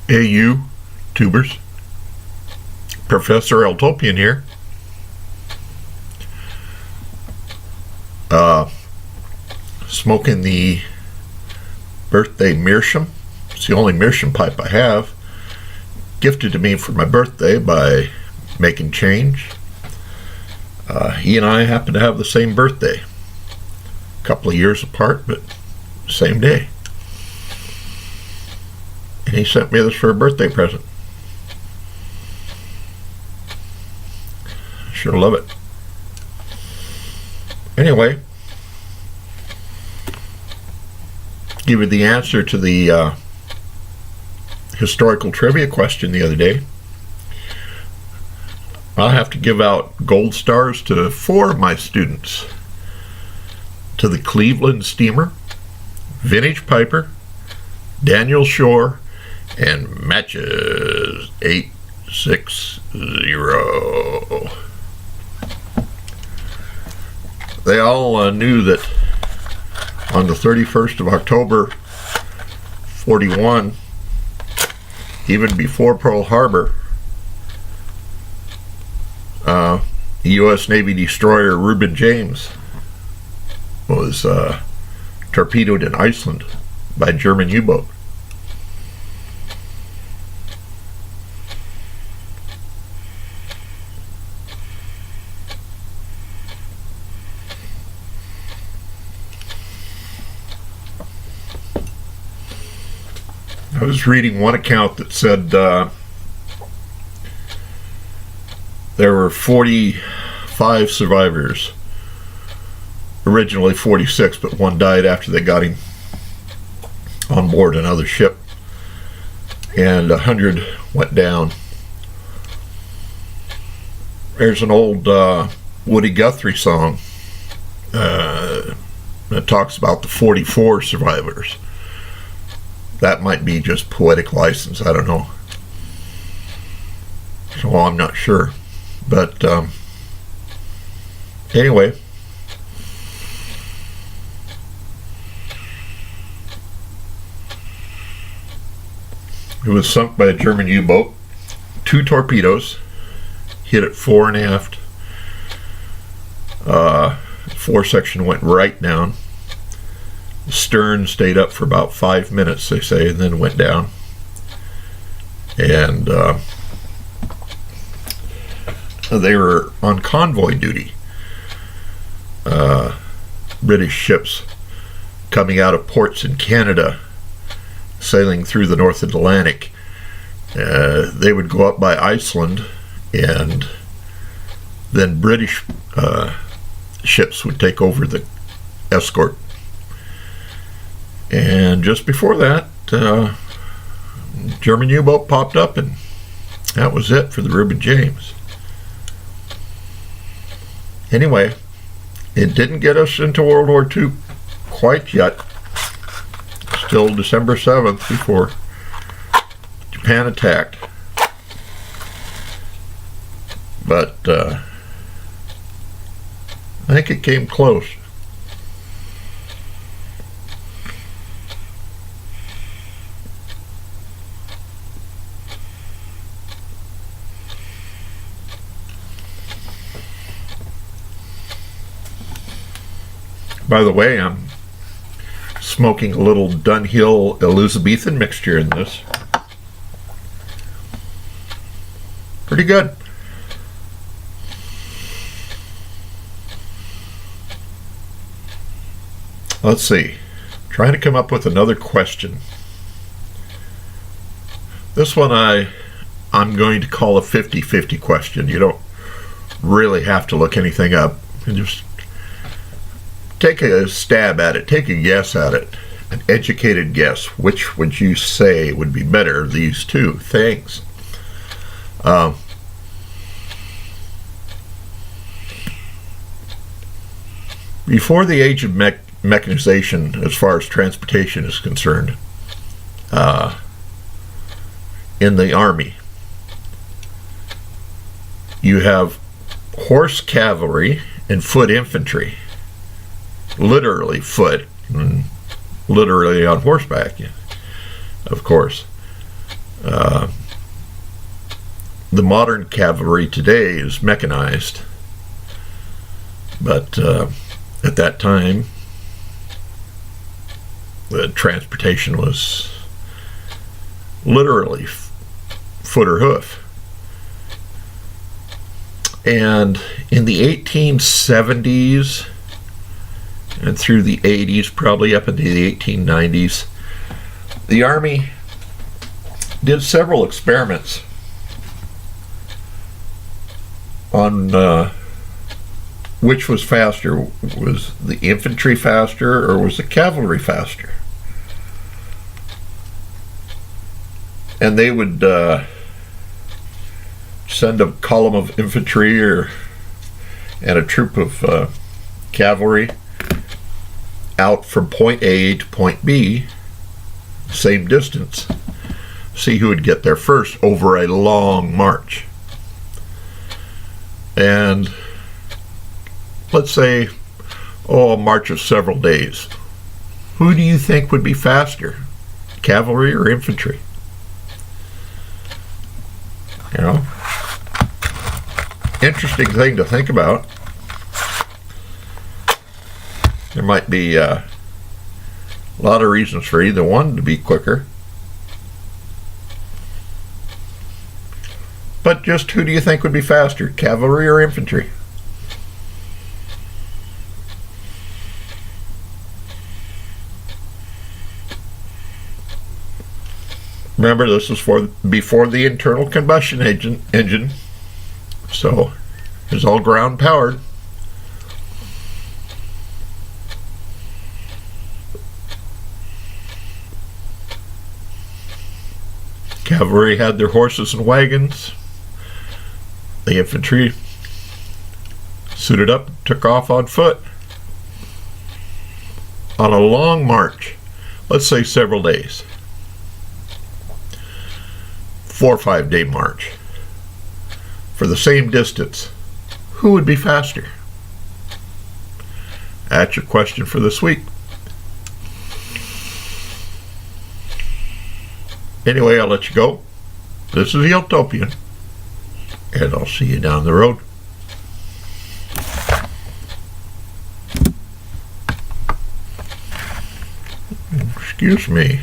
AU tubers. Professor Eltopian here. Smoking the birthday meerschaum. It's the only meerschaum pipe I have. Gifted to me for my birthday by Making Change. He and I happen to have the same birthday. A couple of years apart, but same day. And he sent me this for a birthday present. Sure love it. Anyway, give you the answer to the historical trivia question the other day. I'll have to give out gold stars to 4 of my students. To the Cleveland Steamer, Vintage Piper, Daniel Shore, and Matches 860. They all knew that on the 31st of October 41, even before Pearl Harbor, the U.S. Navy destroyer Reuben James was torpedoed in Iceland by a German U-boat. I was reading one account that said there were 45 survivors. Originally 46, but one died after they got him on board another ship, and 100 went down. There's an old Woody Guthrie song that talks about the 44 survivors. That might be just poetic license, I don't know. So I'm not sure. But anyway, it was sunk by a German U-boat. 2 torpedoes hit it fore and aft. Fore section went right down. The stern stayed up for about 5 minutes, they say, and then went down. And they were on convoy duty. British ships coming out of ports in Canada, sailing through the North Atlantic. They would go up by Iceland, and then British ships would take over the escort. And just before that, German U-boat popped up, and that was it for the Reuben James. Anyway, it didn't get us into World War II quite yet. Still December 7th before Japan attacked. But I think it came close. By the way, I'm smoking a little Dunhill Elizabethan mixture in this. Pretty good. Let's see. Trying to come up with another question. This one I'm going to call a 50-50 question. You don't really have to look anything up. You just take a stab at it, take a guess at it, an educated guess. Which would you say would be better of these two things? Before the age of mechanization, as far as transportation is concerned, in the Army, you have horse cavalry and foot infantry. Literally foot, and literally on horseback, of course. The modern cavalry today is mechanized, but at that time, the transportation was literally foot or hoof. And in the 1870s and through the 80s, probably up into the 1890s, the Army did several experiments on which was faster. Was the infantry faster or was the cavalry faster? And they would send a column of infantry and a troop of cavalry out from point A to point B, same distance, see who would get there first over a long march. And let's say, a march of several days. Who do you think would be faster, cavalry or infantry? You know, interesting thing to think about. There might be a lot of reasons for either one to be quicker. But just who do you think would be faster, cavalry or infantry? Remember, this is before the internal combustion engine, so it's all ground powered. Cavalry had their horses and wagons. The infantry suited up, took off on foot on a long march, let's say several days, 4 or 5 day march for the same distance. Who would be faster? That's your question for this week. Anyway, I'll let you go. This is the Utopian, and I'll see you down the road. Excuse me.